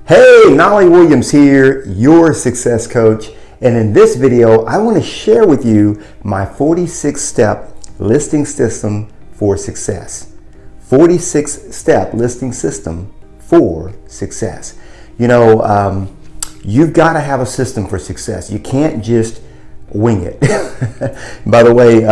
Hey, Knolly Williams here, your success coach. And in this video, I want to share with you my 46-step listing system for success. 46-step listing system for success. You know, you've got to have a system for success. You can't just wing it. By the way,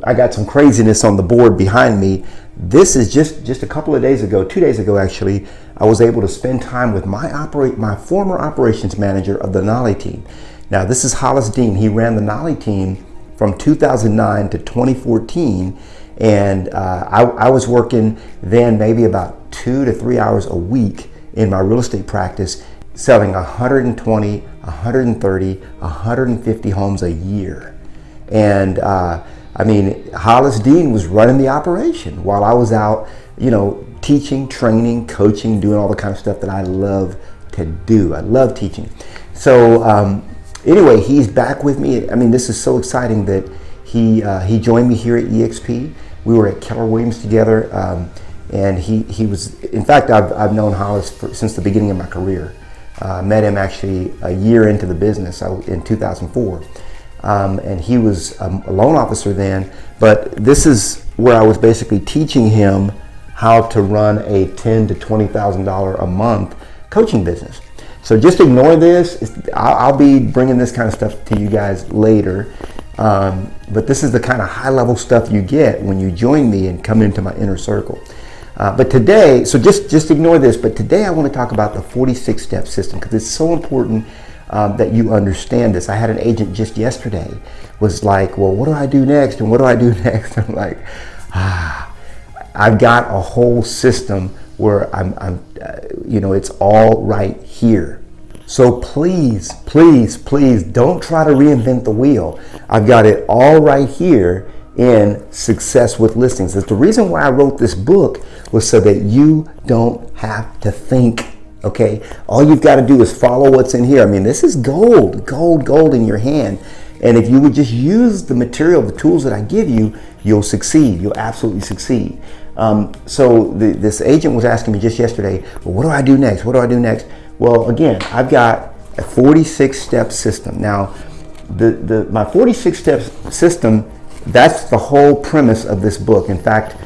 I got some craziness on the board behind me. This is just a couple of days ago, 2 days ago actually, I was able to spend time with my former operations manager of the Knolly team. Now this is Hollis Dean. He ran the Knolly team from 2009 to 2014, and I was working then maybe about 2 to 3 hours a week in my real estate practice, selling 120, 130, 150 homes a year. And I mean, Hollis Dean was running the operation while I was out, you know, teaching, training, coaching, doing all the kind of stuff that I love to do. I love teaching. So anyway, he's back with me. I mean, this is so exciting that he joined me here at EXP. We were at Keller Williams together, and he was, in fact, I've known Hollis since the beginning of my career. Met him actually a year into the business in 2004. And he was a loan officer then, but this is where I was basically teaching him how to run a $10,000 to $20,000 a month coaching business. So just ignore this. I'll be bringing this kind of stuff to you guys later, but this is the kind of high-level stuff you get when you join me and come into my inner circle. But today, so just ignore this, but today I want to talk about the 46-step system because it's so important that you understand this. I had an agent just yesterday was like, well, what do I do next? And what do I do next? I'm like, I've got a whole system where I'm you know, it's all right here. So please, please, please don't try to reinvent the wheel. I've got it all right here in Success with Listings. That's the reason why I wrote this book, was so that you don't have to think. Okay, all you've got to do is follow what's in here. I mean, this is gold, gold, gold in your hand. And if you would just use the material, the tools that I give you, you'll succeed. You'll absolutely succeed. So this agent was asking me just yesterday, well, what do I do next? What do I do next? Well, again, I've got a 46-step system. Now, my 46-step system, that's the whole premise of this book. In fact,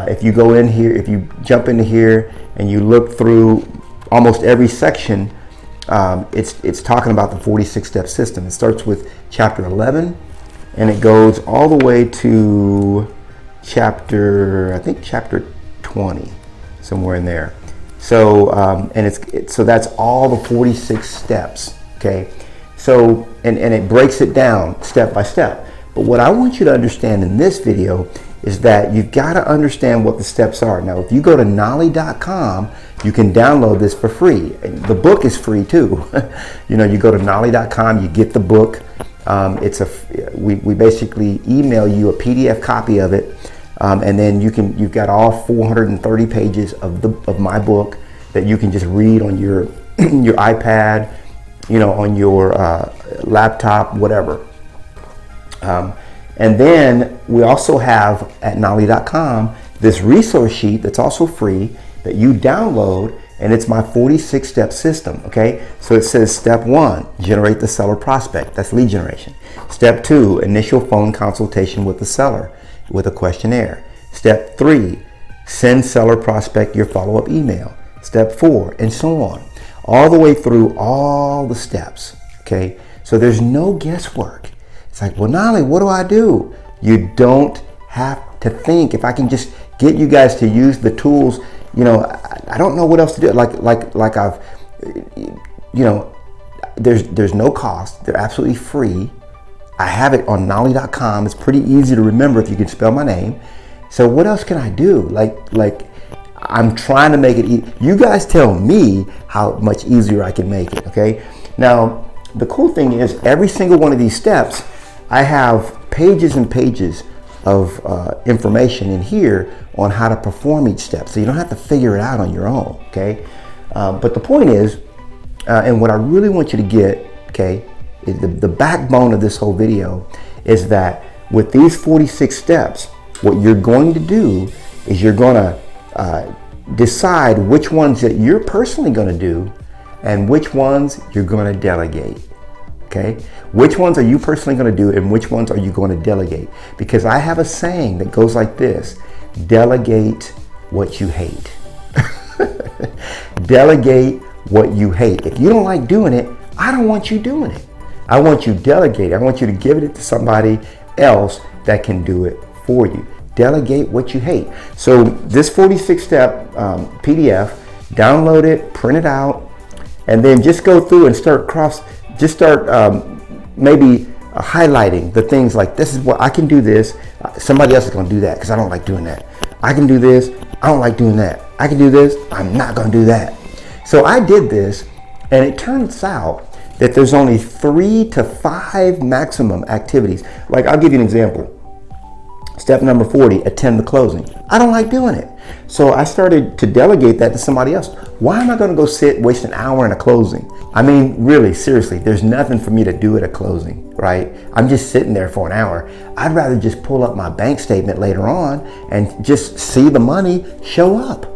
if you go in here, if you jump into here and you look through almost every section, it's talking about the 46-step system. It starts with chapter 11, and it goes all the way to chapter 20, somewhere in there. So so that's all the 46 steps. Okay, so and it breaks it down step by step. But what I want you to understand in this video is that you've got to understand what the steps are. Now, if you go to knolly.com, you can download this for free. The book is free too. You know, you go to knolly.com, you get the book. We basically email you a PDF copy of it, and then you've got all 430 pages of my book that you can just read on your your iPad, you know, on your laptop, whatever. And then we also have at knolly.com this resource sheet that's also free that you download, and it's my 46-step system. Okay, so it says step 1, generate the seller prospect. That's lead generation. Step 2, initial phone consultation with the seller with a questionnaire. Step 3, send seller prospect your follow-up email. Step 4, and so on, all the way through all the steps. Okay, so there's no guesswork. It's like, well, Knolly, what do I do? You don't have to think. If I can just get you guys to use the tools, you know, I don't know what else to do. Like I've, you know, there's no cost. They're absolutely free. I have it on knolly.com. It's pretty easy to remember if you can spell my name. So what else can I do? Like I'm trying to make it easy. You guys tell me how much easier I can make it. Okay. Now, the cool thing is every single one of these steps, I have pages and pages of information in here on how to perform each step. So you don't have to figure it out on your own, okay? But the point is, and what I really want you to get, okay, is the backbone of this whole video is that with these 46 steps, what you're going to do is you're going to decide which ones that you're personally going to do and which ones you're going to delegate. Okay? Which ones are you personally going to do and which ones are you going to delegate? Because I have a saying that goes like this: delegate what you hate. Delegate what you hate. If you don't like doing it, I don't want you doing it. I want you to delegate. I want you to give it to somebody else that can do it for you. Delegate what you hate. So this 46-step PDF, download it, print it out, and then just go through and start maybe highlighting the things like, this is what I can do this. Somebody else is going to do that because I don't like doing that. I can do this. I don't like doing that. I can do this. I'm not going to do that. So I did this, and it turns out that there's only 3 to 5 maximum activities. Like, I'll give you an example. Step number 40, attend the closing. I don't like doing it. So I started to delegate that to somebody else. Why am I going to go waste an hour in a closing? I mean, really, seriously, there's nothing for me to do at a closing, right? I'm just sitting there for an hour. I'd rather just pull up my bank statement later on and just see the money show up.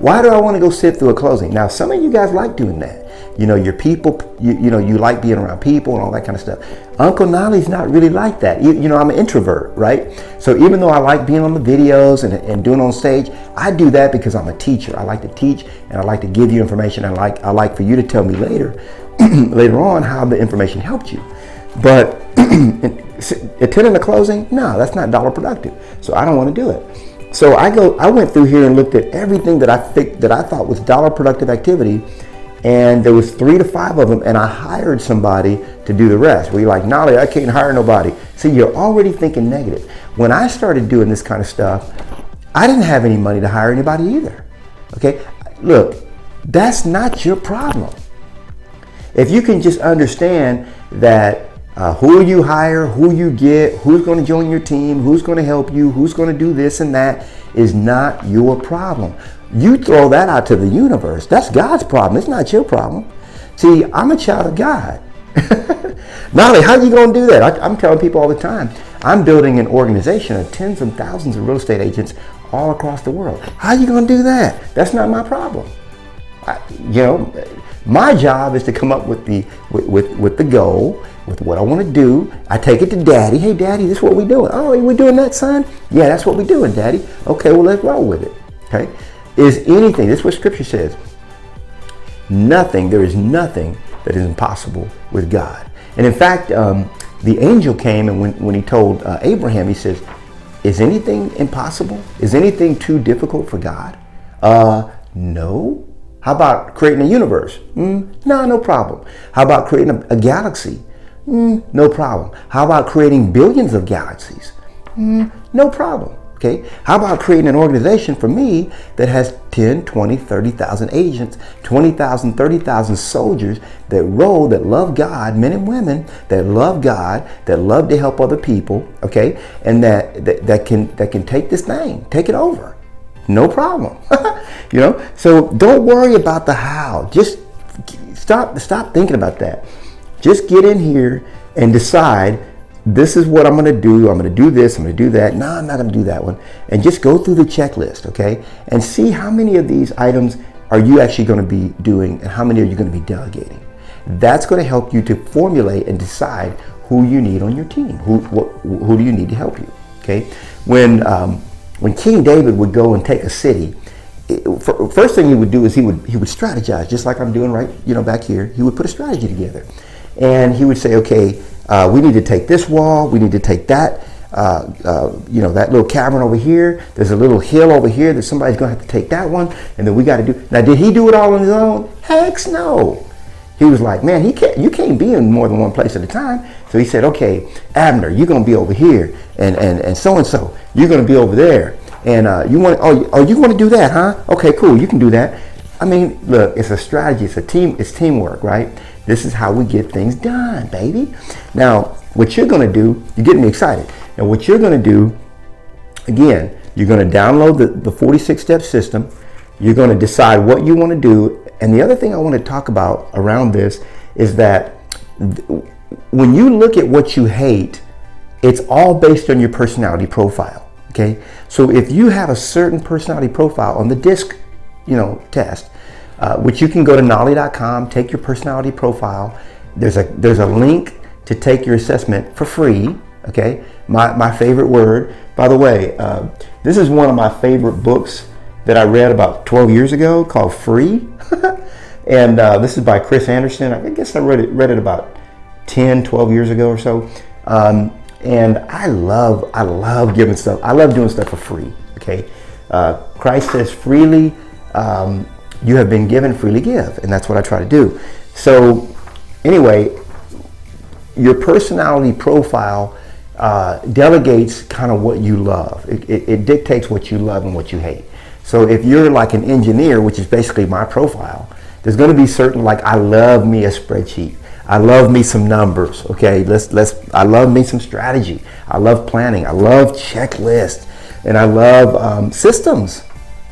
Why do I want to go sit through a closing? Now, some of you guys like doing that. You know, your people, you like being around people and all that kind of stuff. Uncle Knolly's not really like that. You know, I'm an introvert, right? So even though I like being on the videos and doing on stage, I do that because I'm a teacher. I like to teach and I like to give you information. And I like for you to tell me later on how the information helped you. But attending the closing, no, that's not dollar productive. So I don't want to do it. So I went through here and looked at everything that I thought was dollar productive activity. And there was 3 to 5 of them, and I hired somebody to do the rest. Where you're like, Knolly, I can't hire nobody. See, you're already thinking negative. When I started doing this kind of stuff, I didn't have any money to hire anybody either. Okay, look, that's not your problem. If you can just understand that who you hire, who you get, who's going to join your team, who's going to help you, who's going to do this and that is not your problem. You throw that out to the universe. That's God's problem. It's not your problem. See, I'm a child of God. Knolly, how are you going to do that? I'm telling people all the time. I'm building an organization of tens of thousands of real estate agents all across the world. How are you going to do that? That's not my problem. My job is to come up with the goal, with what I want to do. I take it to Daddy. Hey, Daddy, this is what we're doing. Oh, we're doing that, son? Yeah, that's what we're doing, Daddy. Okay, well, let's roll with it. Okay. Is anything, this is what Scripture says, there is nothing that is impossible with God. And in fact, the angel came, and when he told Abraham, he says, is anything impossible? Is anything too difficult for God? No. How about creating a universe? No problem. How about creating a galaxy? No problem. How about creating billions of galaxies? No problem. Okay, how about creating an organization for me that has 10, 20, 30,000 agents, 20,000, 30,000 soldiers that love God, men and women that love God, that love to help other people, okay, and that can take this thing, take it over. No problem. So don't worry about the how. Just stop thinking about that. Just get in here and decide, this is what I'm going to do. I'm going to do this. I'm going to do that. No, I'm not going to do that one. And just go through the checklist, okay? And see how many of these items are you actually going to be doing and how many are you going to be delegating. That's going to help you to formulate and decide who you need on your team. Who do you need to help you, okay? When King David would go and take a city, first thing he would do is he would strategize, just like I'm doing right, back here. He would put a strategy together. And he would say, okay, we need to take this wall. We need to take that, that little cavern over here. There's a little hill over here that somebody's going to have to take that one. And then we got to do. Now, did he do it all on his own? Heck no. He was like, man, you can't be in more than one place at a time. So he said, okay, Abner, you're going to be over here. And so-and-so, you're going to be over there. And you want to do that, huh? Okay, cool. You can do that. I mean, look, it's a strategy. It's teamwork, right? This is how we get things done, baby. Now, what you're going to do, you're getting me excited. Now, what you're going to do, again, you're going to download the 46-step system. You're going to decide what you want to do. And the other thing I want to talk about around this is that when you look at what you hate, it's all based on your personality profile, okay? So if you have a certain personality profile on the DISC test, which you can go to Knolly.com, take your personality profile. There's a link to take your assessment for free. Okay, my favorite word, by the way, this is one of my favorite books that I read about 12 years ago called Free. And this is by Chris Anderson. I guess I read it about 10, 12 years ago or so. And I love giving stuff. I love doing stuff for free. Okay, Christ says freely you have been given, freely give, and that's what I try to do. So anyway, your personality profile delegates kind of what you love. It dictates what you love and what you hate. So if you're like an engineer, which is basically my profile, there's going to be certain, like, I love me a spreadsheet. I love me some numbers. Okay, I love me some strategy. I love planning. I love checklists, and I love systems.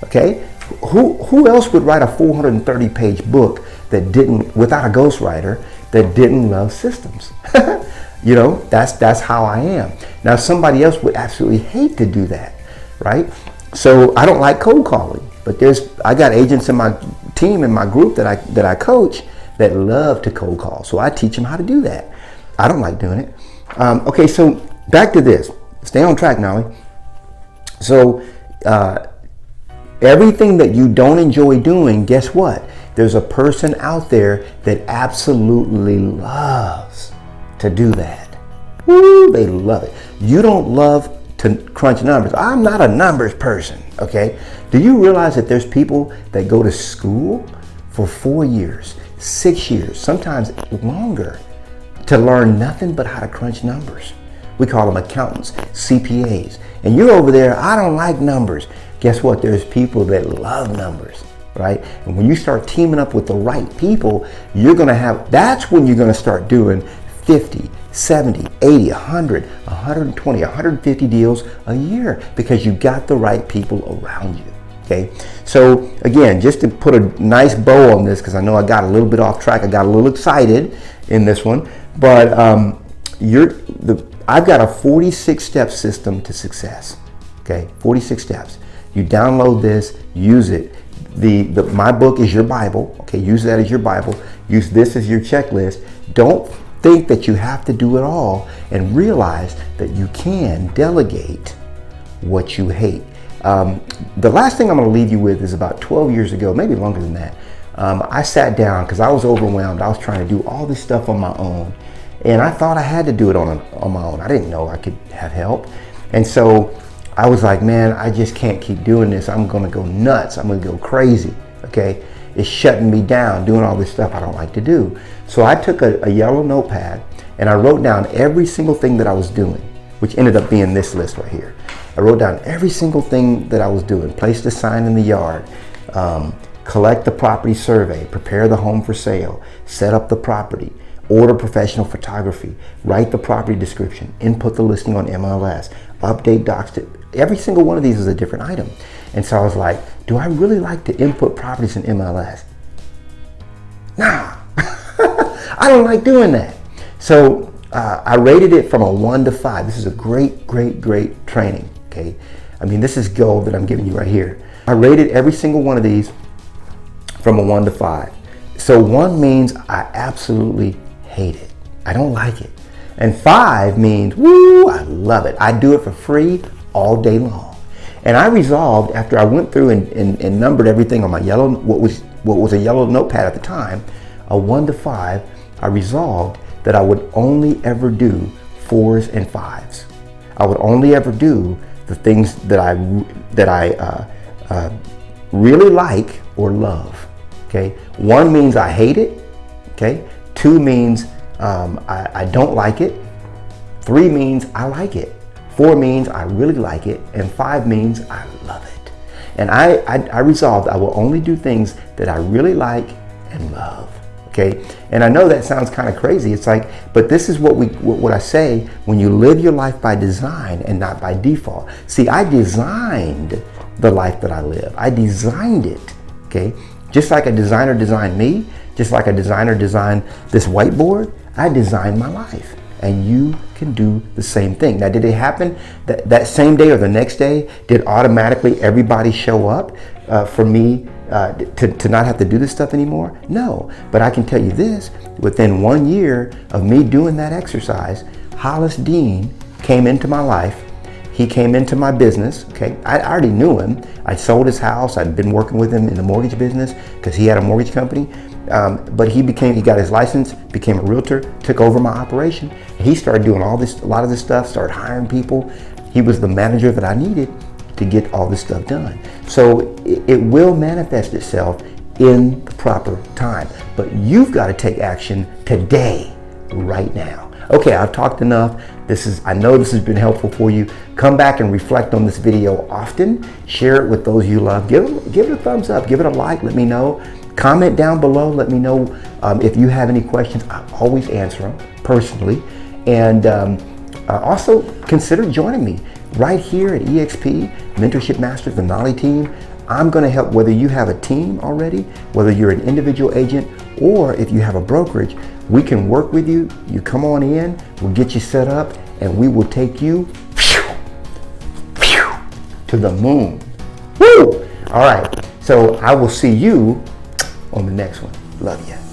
Okay, who else would write a 430-page book that didn't, without a ghostwriter, that didn't love systems? That's how I am. Now, somebody else would absolutely hate to do that, right? So I don't like cold calling, but I got agents in my team, in my group that I coach, that love to cold call. So I teach them how to do that. I don't like doing it. Okay, so back to this. Stay on track, Knolly. So everything that you don't enjoy doing, guess what? There's a person out there that absolutely loves to do that. Woo, they love it. You don't love to crunch numbers. I'm not a numbers person, okay? Do you realize that there's people that go to school for 4 years, 6 years, sometimes longer, to learn nothing but how to crunch numbers? We call them accountants, CPAs. And you're over there, I don't like numbers. Guess what? There's people that love numbers, right? And when you start teaming up with the right people, that's when you're gonna start doing 50, 70, 80, 100, 120, 150 deals a year, because you got the right people around you. Okay, so again, just to put a nice bow on this, because I know I got a little bit off track, I got a little excited in this one, but I've got a 46-step system to success. Okay, 46 steps. You download this, use it. My book is your Bible. Okay, use that as your Bible. Use this as your checklist. Don't think that you have to do it all, and realize that you can delegate what you hate. The last thing I'm going to leave you with is about 12 years ago, maybe longer than that. I sat down because I was overwhelmed. I was trying to do all this stuff on my own, and I thought I had to do it on my own. I didn't know I could have help. And so I was like, man, I just can't keep doing this. I'm going to go nuts. I'm going to go crazy. Okay, it's shutting me down, doing all this stuff I don't like to do. So I took a yellow notepad and I wrote down every single thing that I was doing, which ended up being this list right here. I wrote down every single thing that I was doing. Place the sign in the yard, collect the property survey, prepare the home for sale, set up the property, order professional photography, write the property description, input the listing on MLS, update docs. Every single one of these is a different item. And so I was like, do I really like to input properties in MLS? Nah, I don't like doing that. So I rated it from a 1 to 5. This is a great, great, great training. Okay, I mean, this is gold that I'm giving you right here. I rated every single one of these from a 1 to 5. So 1 means I absolutely hate it. I don't like it. And 5 means, woo, I love it. I do it for free all day long. And I resolved, after I went through and numbered everything on my yellow, what was a yellow notepad at the time, a 1 to 5, I resolved that I would only ever do 4s and 5s. I would only ever do the things that I really like or love. Okay, 1 means I hate it. Okay, 2 means I don't like it. 3 means I like it. 4 means I really like it, and 5 means I love it. And I resolved I will only do things that I really like and love. Okay, and I know that sounds kind of crazy. It's like, but this is what I say: when you live your life by design and not by default. See, I designed the life that I live. I designed it. Okay, just like a designer designed me, just like a designer designed this whiteboard, I designed my life. and you can do the same thing. Now, did it happen that same day or the next day? Did automatically everybody show up for me to not have to do this stuff anymore? No, but I can tell you this, within 1 year of me doing that exercise, Hollis Dean came into my life. He came into my business, okay? I already knew him. I sold his house. I'd been working with him in the mortgage business because he had a mortgage company. But he got his license, became a realtor, took over my operation. He started doing a lot of this stuff, started hiring people. He was the manager that I needed to get all this stuff done. So it will manifest itself in the proper time. But you've got to take action today, right now. Okay, I've talked enough. I know this has been helpful for you. Come back and reflect on this video often. Share it with those you love. Give it a thumbs up. Give it a like. Let me know. Comment down below. Let me know if you have any questions. I always answer them personally. And also consider joining me right here at EXP, Mentorship Masters, the Knolly team. I'm going to help, whether you have a team already, whether you're an individual agent, or if you have a brokerage, we can work with you. You come on in, we'll get you set up, and we will take you to the moon. Woo! All right, so I will see you on the next one. Love you.